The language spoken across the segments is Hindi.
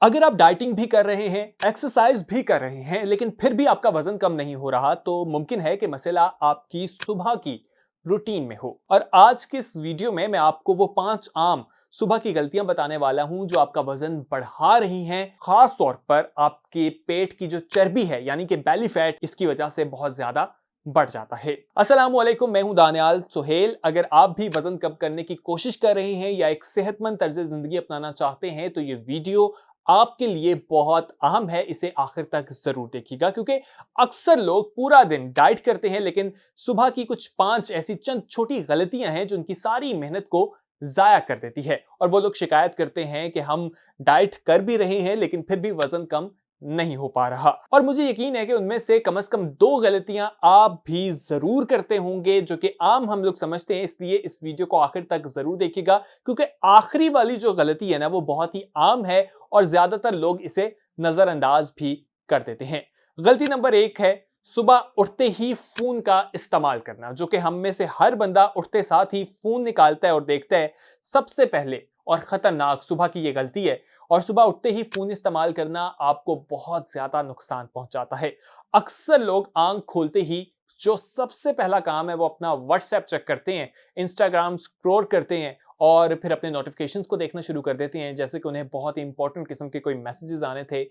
अगर आप डाइटिंग भी कर रहे हैं, एक्सरसाइज भी कर रहे हैं, लेकिन फिर भी आपका वजन कम नहीं हो रहा, तो मुमकिन है कि मसला आपकी सुबह की रूटीन में हो। और आज की इस वीडियो में मैं आपको वो 5 आम सुबह की गलतियां बताने वाला हूं जो आपका वजन बढ़ा रही हैं, खास तौर पर आपके पेट की जो चर्बी है यानी कि बेली फैट, इसकी वजह से बहुत ज्यादा बढ़ जाता है। अस्सलाम वालेकुम, मैं हूं दानियाल सुहेल। अगर आप भी वजन कम करने की कोशिश कर रहे हैं या एक सेहतमंद तर्ज जिंदगी अपनाना चाहते हैं तो ये वीडियो आपके लिए बहुत अहम है। इसे आखिर तक जरूर देखिएगा, क्योंकि अक्सर लोग पूरा दिन डाइट करते हैं लेकिन सुबह की कुछ 5 ऐसी चंद छोटी गलतियां हैं जो उनकी सारी मेहनत को जाया कर देती है। और वो लोग शिकायत करते हैं कि हम डाइट कर भी रहे हैं लेकिन फिर भी वजन कम नहीं हो पा रहा। और मुझे यकीन है कि उनमें से कम 2 गलतियां आप भी जरूर करते होंगे जो कि आम हम लोग समझते हैं। इसलिए इस वीडियो को आखिर तक जरूर देखिएगा, क्योंकि आखिरी वाली जो गलती है ना, वो बहुत ही आम है और ज्यादातर लोग इसे नजरअंदाज भी कर देते हैं। गलती नंबर 1 है सुबह उठते ही फोन का इस्तेमाल करना, जो कि हम में से हर बंदा उठते साथ ही फोन निकालता है और देखता है। सबसे पहले और खतरनाक सुबह की यह गलती है। और सुबह उठते ही फोन इस्तेमाल करना आपको बहुत ज्यादा नुकसान पहुंचाता है। अक्सर लोग आंख खोलते ही जो सबसे पहला काम है वो अपना व्हाट्सएप चेक करते हैं, इंस्टाग्राम स्क्रॉल करते हैं और फिर अपने नोटिफिकेशंस को देखना शुरू कर देते हैं, जैसे कि उन्हें बहुत ही इंपॉर्टेंट किस्म के कोई मैसेजेस आने थे।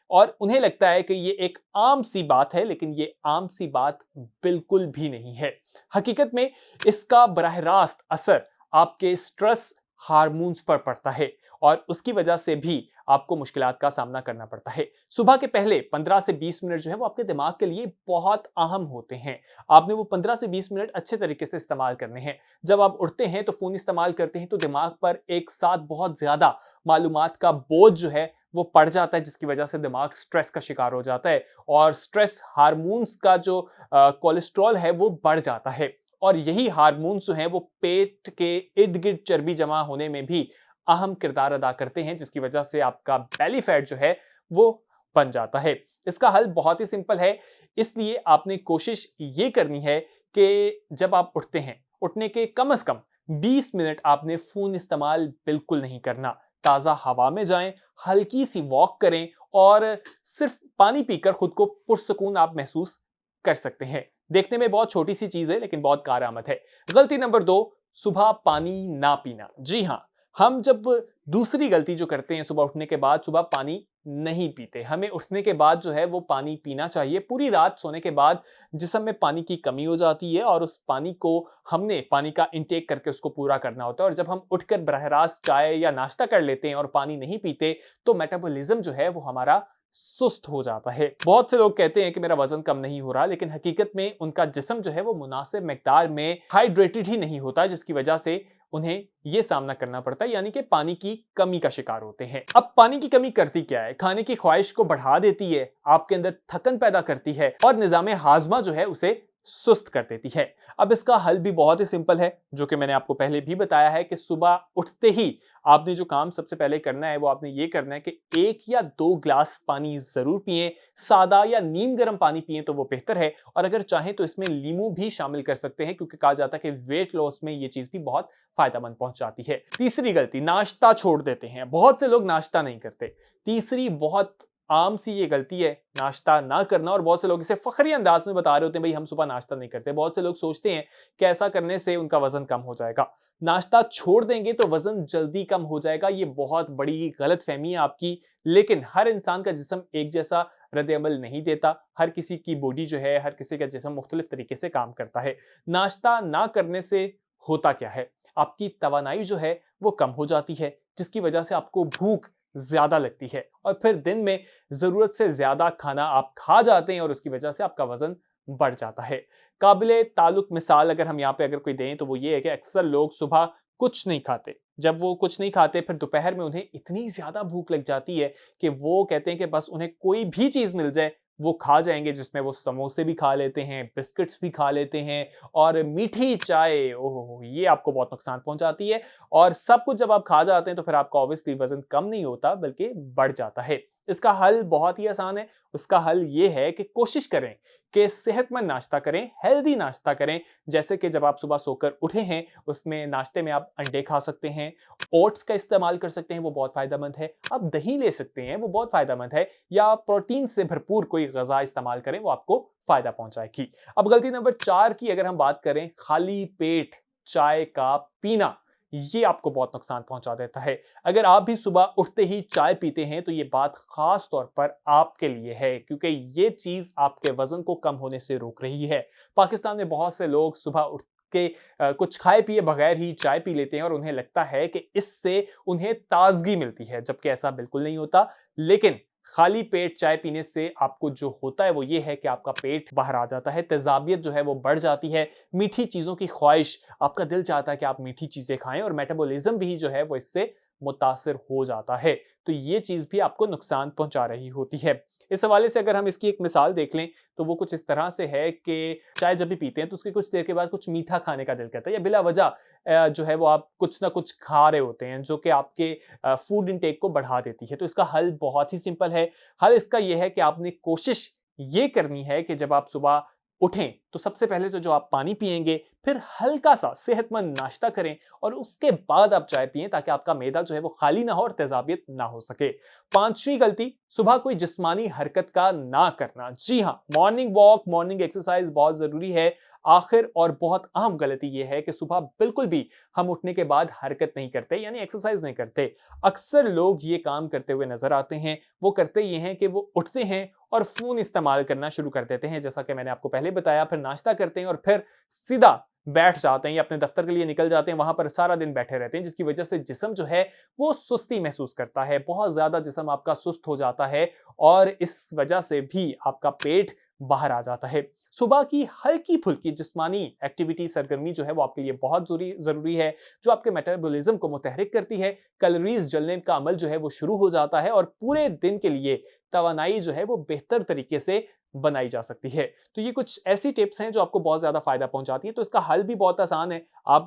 और उन्हें लगता है कि ये एक आम सी बात है, लेकिन ये आम सी बात बिल्कुल भी नहीं है। हकीकत में इसका बराह रास्त असर आपके स्ट्रेस हार्मोन्स पर पड़ता है और उसकी वजह से भी आपको मुश्किलात का सामना करना पड़ता है। सुबह के पहले 15 से 20 मिनट जो है वो आपके दिमाग के लिए बहुत अहम होते हैं। आपने वो 15 से 20 मिनट अच्छे तरीके से इस्तेमाल करने हैं। जब आप उठते हैं तो फोन इस्तेमाल करते हैं तो दिमाग पर एक साथ बहुत ज्यादा मालूमात का बोझ जो है वो पड़ जाता है, जिसकी वजह से दिमाग स्ट्रेस का शिकार हो जाता है और स्ट्रेस हार्मोन्स का जो कोलेस्ट्रॉल है वो बढ़ जाता है। और यही हार्मोन्स जो हैं वो पेट के इर्द गिर्द चर्बी जमा होने में भी अहम किरदार अदा करते हैं, जिसकी वजह से आपका बेली फैट जो है वो बन जाता है। इसका हल बहुत ही सिंपल है। इसलिए आपने कोशिश ये करनी है कि जब आप उठते हैं, उठने के कम से कम 20 मिनट आपने फोन इस्तेमाल बिल्कुल नहीं करना। ताजा हवा में जाएं, हल्की सी वॉक करें और सिर्फ पानी पीकर खुद को पुरसुकून आप महसूस कर सकते हैं। देखने में बहुत छोटी सी चीज है लेकिन बहुत कारआमद है। गलती नंबर 2, सुबह पानी ना पीना। जी हां, हम जब दूसरी गलती जो करते हैं सुबह उठने के बाद सुबह पानी नहीं पीते। हमें उठने के बाद जो है वो पानी पीना चाहिए। पूरी रात सोने के बाद जिस्म में पानी की कमी हो जाती है और उस पानी को हमने पानी का इंटेक करके उसको पूरा करना होता है। और जब हम उठकर बरह रास्त चाय या नाश्ता कर लेते हैं और पानी नहीं पीते तो मेटाबॉलिज्म जो है वो हमारा सुस्त हो जाता है। बहुत से लोग कहते हैं कि मेरा वजन कम नहीं हो रहा, लेकिन हकीकत में उनका जिस्म जो है वो मुनासिब मिकदार में हाइड्रेटेड ही नहीं होता, जिसकी वजह से उन्हें यह सामना करना पड़ता है, यानी कि पानी की कमी का शिकार होते हैं। अब पानी की कमी करती क्या है? खाने की ख्वाहिश को बढ़ा देती है, आपके अंदर थकन पैदा करती है और निजाम हाजमा जो है उसे सुस्त कर देती है। अब इसका हल भी बहुत ही सिंपल है, जो कि मैंने आपको पहले भी बताया है कि सुबह उठते ही आपने जो काम सबसे पहले करना है वो आपने ये करना है कि 1 या 2 ग्लास पानी जरूर पिएं। सादा या नीम गर्म पानी पिएं तो वो बेहतर है, और अगर चाहें तो इसमें नींबू भी शामिल कर सकते हैं, क्योंकि कहा जाता है कि वेट लॉस में ये चीज भी बहुत फायदेमंद पहुंचाती है। तीसरी गलती, नाश्ता छोड़ देते हैं। बहुत से लोग नाश्ता नहीं करते। तीसरी बहुत आम सी ये गलती है, नाश्ता ना करना। और बहुत से लोग इसे फखरी अंदाज में बता रहे होते हैं, भाई हम सुबह नाश्ता नहीं करते। बहुत से लोग सोचते हैं कि ऐसा करने से उनका वजन कम हो जाएगा। नाश्ता छोड़ देंगे तो वजन जल्दी कम हो जाएगा, ये बहुत बड़ी गलतफहमी है आपकी। लेकिन हर इंसान का जिस्म एक जैसा रद्द-ए-अमल नहीं देता। हर किसी की बॉडी जो है, हर किसी का जिस्म मुख्तलिफ तरीके से काम करता है। नाश्ता ना करने से होता क्या है? आपकी तवानाई जो है वो कम हो जाती है, जिसकी वजह से आपको भूख ज्यादा लगती है और फिर दिन में जरूरत से ज्यादा खाना आप खा जाते हैं और उसकी वजह से आपका वजन बढ़ जाता है। काबिले ताल्लुक मिसाल अगर हम यहाँ पे अगर कोई दें तो वो ये है कि अक्सर लोग सुबह कुछ नहीं खाते। जब वो कुछ नहीं खाते फिर दोपहर में उन्हें इतनी ज्यादा भूख लग जाती है कि वो कहते हैं कि बस उन्हें कोई भी चीज मिल जाए वो खा जाएंगे, जिसमें वो समोसे भी खा लेते हैं, बिस्किट्स भी खा लेते हैं और मीठी चाय, ओहो ये आपको बहुत नुकसान पहुंचाती है। और सब कुछ जब आप खा जाते हैं तो फिर आपका ऑब्वियसली वजन कम नहीं होता बल्कि बढ़ जाता है। इसका हल बहुत ही आसान है। उसका हल ये है कि कोशिश करें कि सेहतमंद नाश्ता करें, हेल्दी नाश्ता करें। जैसे कि जब आप सुबह सोकर उठे हैं, उसमें नाश्ते में आप अंडे खा सकते हैं, ओट्स का इस्तेमाल कर सकते हैं, वो बहुत फायदेमंद है। आप दही ले सकते हैं, वो बहुत फायदेमंद है, या प्रोटीन से भरपूर कोई ग़िज़ा इस्तेमाल करें, वो आपको फायदा पहुंचाएगी। अब गलती नंबर 4 की अगर हम बात करें, खाली पेट चाय का पीना, ये आपको बहुत नुकसान पहुंचा देता है। अगर आप भी सुबह उठते ही चाय पीते हैं, तो ये बात खास तौर पर आपके लिए है, क्योंकि ये चीज आपके वजन को कम होने से रोक रही है। पाकिस्तान में बहुत से लोग सुबह उठ के कुछ खाए पिए बगैर ही चाय पी लेते हैं और उन्हें लगता है कि इससे उन्हें ताजगी मिलती है, जबकि ऐसा बिल्कुल नहीं होता। लेकिन खाली पेट चाय पीने से आपको जो होता है वो ये है कि आपका पेट बाहर आ जाता है, तेजाबियत जो है वो बढ़ जाती है, मीठी चीजों की ख्वाहिश, आपका दिल चाहता है कि आप मीठी चीजें खाएं, और मेटाबॉलिज्म भी जो है वो इससे मुतासिर हो जाता है। तो ये चीज भी आपको नुकसान पहुंचा रही होती है। इस हवाले से अगर हम इसकी एक मिसाल देख लें, तो वो कुछ इस तरह से है कि चाय जब भी पीते हैं तो उसके कुछ देर के बाद कुछ मीठा खाने का दिल करता है, या बिला वजह जो है वो आप कुछ ना कुछ खा रहे होते हैं, जो कि आपके फूड इंटेक को बढ़ा देती है। तो इसका हल बहुत ही सिंपल है। हल इसका यह है कि आपने कोशिश ये करनी है कि जब आप सुबह उठें, तो सबसे पहले तो जो आप पानी पिएंगे, फिर हल्का सा सेहतमंद नाश्ता करें, और उसके बाद आप चाय पिएं, ताकि आपका मैदा जो है वो खाली ना हो और तेजाबियत ना हो सके। पांचवी गलती, सुबह कोई जिस्मानी हरकत का ना करना। जी हाँ, मॉर्निंग वॉक, मॉर्निंग एक्सरसाइज बहुत जरूरी है। आखिर और बहुत अहम गलती यह है कि सुबह बिल्कुल भी हम उठने के बाद हरकत नहीं करते, यानी एक्सरसाइज नहीं करते। अक्सर लोग ये काम करते हुए नजर आते हैं। वो करते ये हैं कि वो उठते हैं और फोन इस्तेमाल करना शुरू कर देते हैं, जैसा कि मैंने आपको पहले बताया, फिर नाश्ता करते हैं और फिर सीधा बैठ जाते हैं या अपने दफ्तर के लिए निकल जाते हैं, वहां पर सारा दिन बैठे रहते हैं, जिसकी वजह से जिस्म जो है वो सुस्ती महसूस करता है, बहुत ज्यादा जिस्म आपका सुस्त हो जाता है, और इस वजह से भी आपका पेट बाहर आ जाता है। सुबह की हल्की फुल्की जिस्मानी एक्टिविटी, सरगर्मी जो है वो आपके लिए बहुत जरूरी है, जो आपके मेटाबॉलिज्म को मुतहरिक करती है। कैलोरीज जलने का अमल जो है वो शुरू हो जाता है, और पूरे दिन के लिए तवानाई जो है वो बेहतर तरीके से बनाई जा सकती है। तो ये कुछ ऐसी टिप्स हैं जो आपको बहुत ज्यादा फायदा पहुंचाती हैं। तो इसका हल भी बहुत आसान है।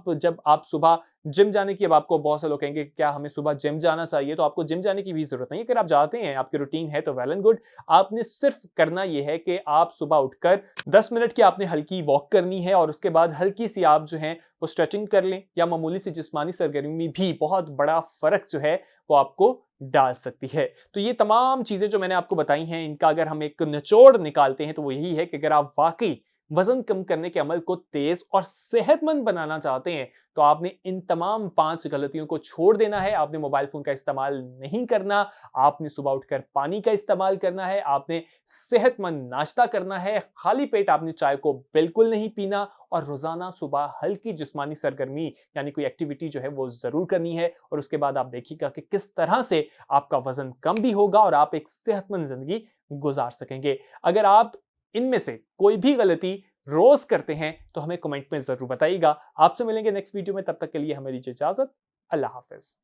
जब आप सुबह जिम जाने की, अब आपको बहुत से लोग कहेंगे क्या हमें सुबह जिम जाना चाहिए, तो आपको जिम जाने की भी जरूरत नहीं है। अगर आप जाते हैं, आपकी रूटीन है, तो वेल एंड गुड। आपने सिर्फ करना यह है कि आप सुबह उठकर 10 मिनट की आपने हल्की वॉक करनी है, और उसके बाद हल्की सी आप जो है वो स्ट्रेचिंग कर लें, या मामूली सी जिस्मानी सरगर्मी भी बहुत बड़ा फर्क जो है वो आपको डाल सकती है। तो ये तमाम चीजें जो मैंने आपको बताई हैं, इनका अगर हम एक निचोड़ निकालते हैं, तो वो यही है कि अगर आप वाकई वजन कम करने के अमल को तेज और सेहतमंद बनाना चाहते हैं, तो आपने इन तमाम 5 गलतियों को छोड़ देना है। आपने मोबाइल फोन का इस्तेमाल नहीं करना, आपने सुबह उठकर पानी का इस्तेमाल करना है, आपने सेहतमंद नाश्ता करना है, खाली पेट आपने चाय को बिल्कुल नहीं पीना, और रोजाना सुबह हल्की जिस्मानी सरगर्मी यानी कोई एक्टिविटी जो है वो जरूर करनी है। और उसके बाद आप देखिएगा कि किस तरह से आपका वजन कम भी होगा और आप एक सेहतमंद जिंदगी गुजार सकेंगे। अगर आप इनमें से कोई भी गलती रोज करते हैं, तो हमें कमेंट में जरूर बताइएगा। आपसे मिलेंगे नेक्स्ट वीडियो में, तब तक के लिए हमें दीजिए इजाजत। अल्लाह हाफिज।